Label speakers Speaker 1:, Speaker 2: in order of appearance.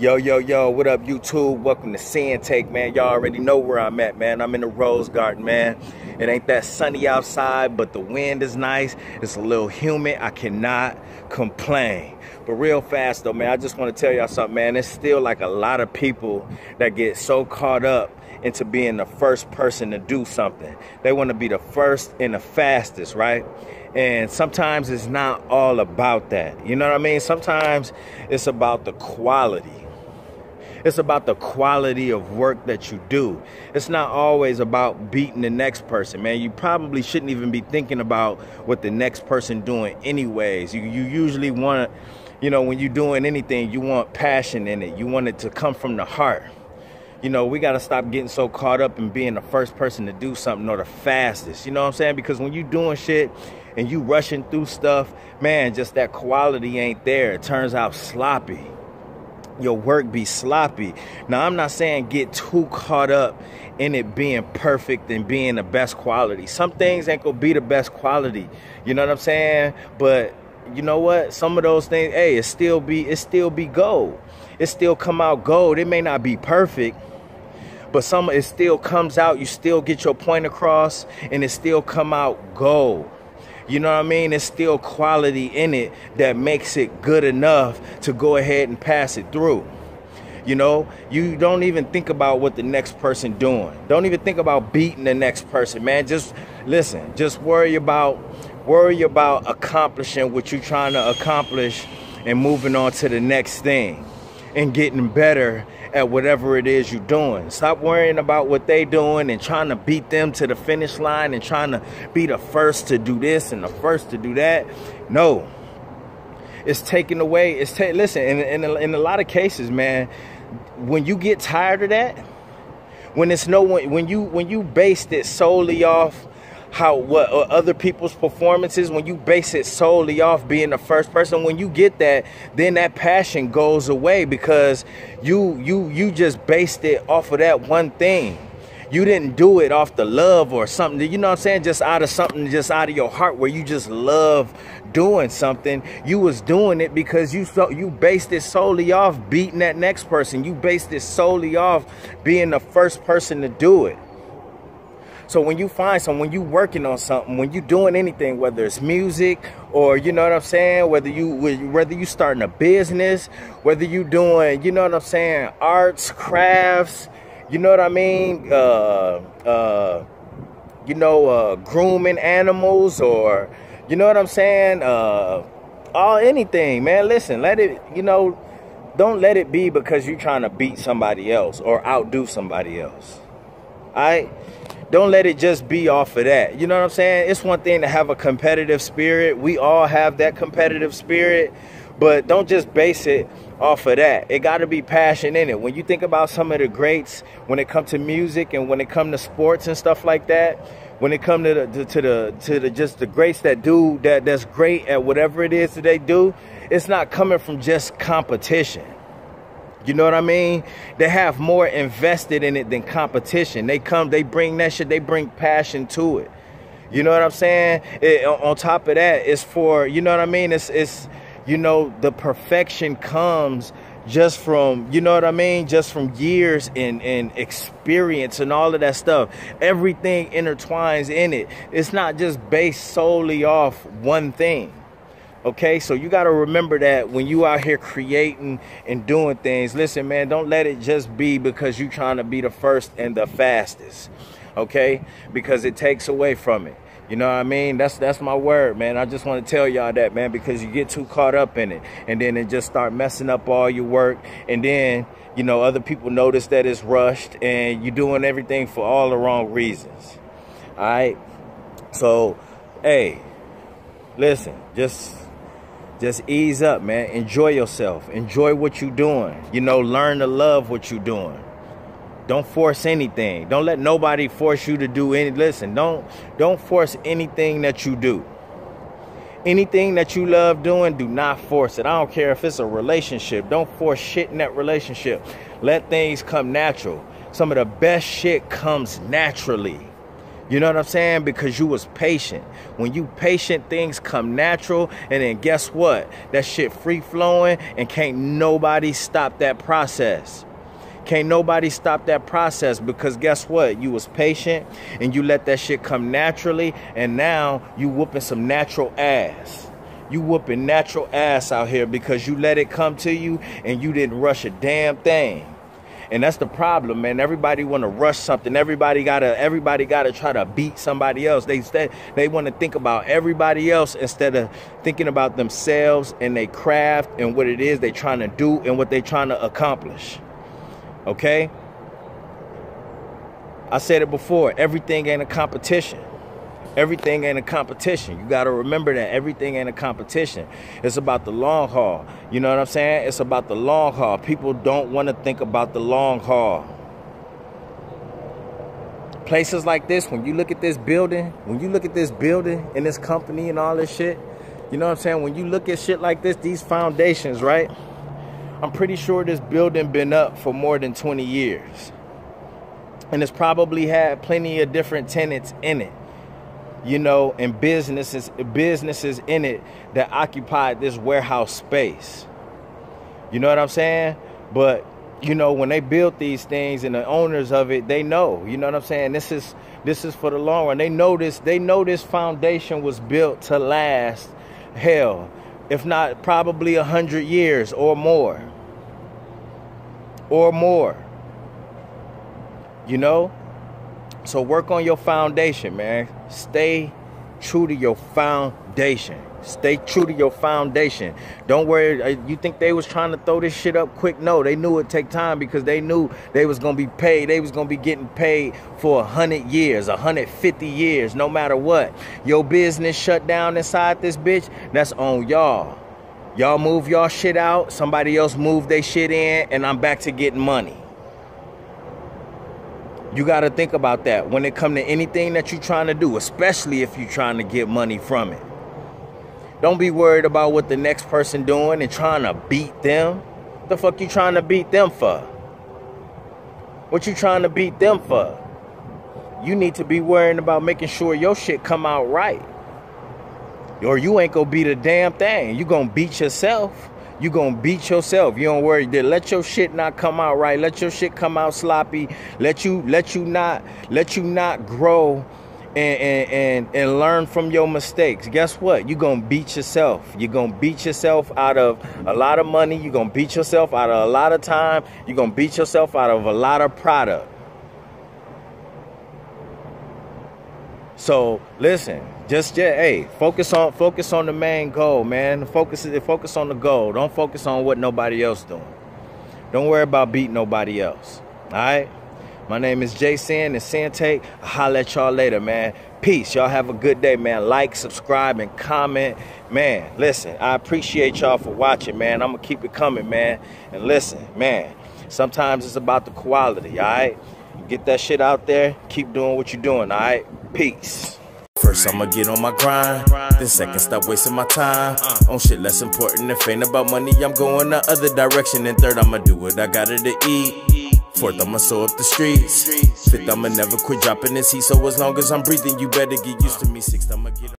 Speaker 1: Yo, yo, yo, what up, YouTube? Welcome to Sinn-Take, man. Y'all already know where I'm at, man. I'm in the Rose Garden, man. It ain't that sunny outside, but the wind is nice. It's a little humid. I cannot complain. But real fast, though, man, I just want to tell y'all something, man. There's still like a lot of people that get so caught up into being the first person to do something. They want to be the first and the fastest, right? And sometimes it's not all about that. You know what I mean? Sometimes it's about the quality. It's about the quality of work that you do. It's not always about beating the next person, man. You probably shouldn't even be thinking about what the next person doing anyways. You usually want to, you know, when you're doing anything, you want passion in it. You want it to come from the heart. You know, we got to stop getting so caught up in being the first person to do something or the fastest. You know what I'm saying? Because when you're doing shit and you rushing through stuff, man, just that quality ain't there. It turns out sloppy. Your work be sloppy. Now, I'm not saying get too caught up in it being perfect and being the best quality. Some things ain't gonna be the best quality. You know what I'm saying? But you know what? Some of those things, hey, it still be gold. It still come out gold. It may not be perfect, but it still comes out. You still get your point across, and it still come out gold. You know what I mean? There's still quality in it that makes it good enough to go ahead and pass it through. You know, you don't even think about what the next person doing. Don't even think about beating the next person, man. Just listen, just worry about accomplishing what you're trying to accomplish and moving on to the next thing and getting better at whatever it is you're doing. Stop worrying about what they doing and trying to beat them to the finish line and trying to be the first to do this and the first to do that. No, it's taken away. Listen, in a lot of cases, man, when you get tired of that, when you based it solely off what other people's performances, when you base it solely off being the first person, when you get that, then that passion goes away because you just based it off of that one thing. You didn't do it off the love or something, you know what I'm saying, just out of your heart where you just love doing something. You was doing it because you based it solely off beating that next person. You based it solely off being the first person to do it. So when you find when you working on something, when you doing anything, whether it's music or, you know what I'm saying, whether you starting a business, whether you doing, you know what I'm saying, arts, crafts, you know what I mean, grooming animals, or, you know what I'm saying, anything, man. Listen, don't let it be because you're trying to beat somebody else or outdo somebody else. All right? Don't let it just be off of that. You know what I'm saying? It's one thing to have a competitive spirit. We all have that competitive spirit, but don't just base it off of that. It got to be passion in it. When you think about some of the greats, when it comes to music and when it comes to sports and stuff like that, when it comes to just the greats that's great at whatever it is that they do, it's not coming from just competition. You know what I mean? They have more invested in it than competition. They bring that shit, they bring passion to it. You know what I'm saying? On top of that, it's for, you know what I mean? It's you know, the perfection comes just from, you know what I mean? Just from years and experience and all of that stuff. Everything intertwines in it. It's not just based solely off one thing. Okay, so you got to remember that when you out here creating and doing things. Listen, man, don't let it just be because you trying to be the first and the fastest. Okay, because it takes away from it. You know what I mean? That's my word, man. I just want to tell y'all that, man, because you get too caught up in it, and then it just start messing up all your work, and then, you know, other people notice that it's rushed and you're doing everything for all the wrong reasons. All right, so hey, listen, just ease up, man. Enjoy yourself. Enjoy what you're doing. You know, learn to love what you're doing. Don't force anything. Don't let nobody force you to do any. Listen, don't force anything that you do. Anything that you love doing, do not force it. I don't care if it's a relationship. Don't force shit in that relationship. Let things come natural. Some of the best shit comes naturally. You know what I'm saying? Because you was patient. When you patient, things come natural. And then guess what? That shit free flowing, and can't nobody stop that process. Can't nobody stop that process, because guess what? You was patient and you let that shit come naturally, and now you whooping some natural ass. You whooping natural ass out here because you let it come to you and you didn't rush a damn thing. And that's the problem, man. Everybody want to rush something. Everybody gotta try to beat somebody else. They want to think about everybody else instead of thinking about themselves and their craft and what it is they trying to do and what they trying to accomplish. Okay? I said it before. Everything ain't a competition. Everything ain't a competition. You got to remember that everything ain't a competition. It's about the long haul. You know what I'm saying? It's about the long haul. People don't want to think about the long haul. Places like this, when you look at this building, and this company and all this shit, you know what I'm saying? When you look at shit like this, these foundations, right? I'm pretty sure this building been up for more than 20 years. And it's probably had plenty of different tenants in it. You know, and businesses in it that occupied this warehouse space. You know what I'm saying? But, you know, when they built these things and the owners of it, they know, you know what I'm saying? This is for the long run. They know this foundation was built to last, hell, if not probably 100 years or more. You know? So work on your foundation, man. Stay true to your foundation. Stay true to your foundation. Don't worry. You think they was trying to throw this shit up quick? No, they knew it'd take time because they knew they was going to be paid. They was going to be getting paid for 100 years, 150 years, no matter what. Your business shut down inside this bitch, that's on y'all. Y'all move y'all shit out. Somebody else move their shit in, and I'm back to getting money. You got to think about that when it comes to anything that you're trying to do, especially if you're trying to get money from it. Don't be worried about what the next person doing and trying to beat them. What the fuck you trying to beat them for? What you trying to beat them for? You need to be worrying about making sure your shit come out right. Or you ain't gonna beat a damn thing. You gonna beat yourself. You gonna beat yourself. You don't worry. Let your shit not come out right. Let your shit come out sloppy. Let you not grow and learn from your mistakes. Guess what? You gonna beat yourself. You're gonna beat yourself out of a lot of money. You're gonna beat yourself out of a lot of time. You're gonna beat yourself out of a lot of product. So listen. Hey, focus on the main goal, man. Focus on the goal. Don't focus on what nobody else doing. Don't worry about beating nobody else. All right? My name is Sinn and Sinn-Take. I'll holler at y'all later, man. Peace. Y'all have a good day, man. Like, subscribe, and comment. Man, listen, I appreciate y'all for watching, man. I'm going to keep it coming, man. And listen, man, sometimes it's about the quality, all right? Get that shit out there. Keep doing what you're doing, all right? Peace. First I'ma get on my grind, then second stop wasting my time on shit less important. If ain't about money, I'm going the other direction. And third, I'ma do what I gotta to eat. Fourth, I'ma sew up the streets. Fifth, I'ma never quit dropping this heat. So as long as I'm breathing, you better get used to me. Sixth, I'ma get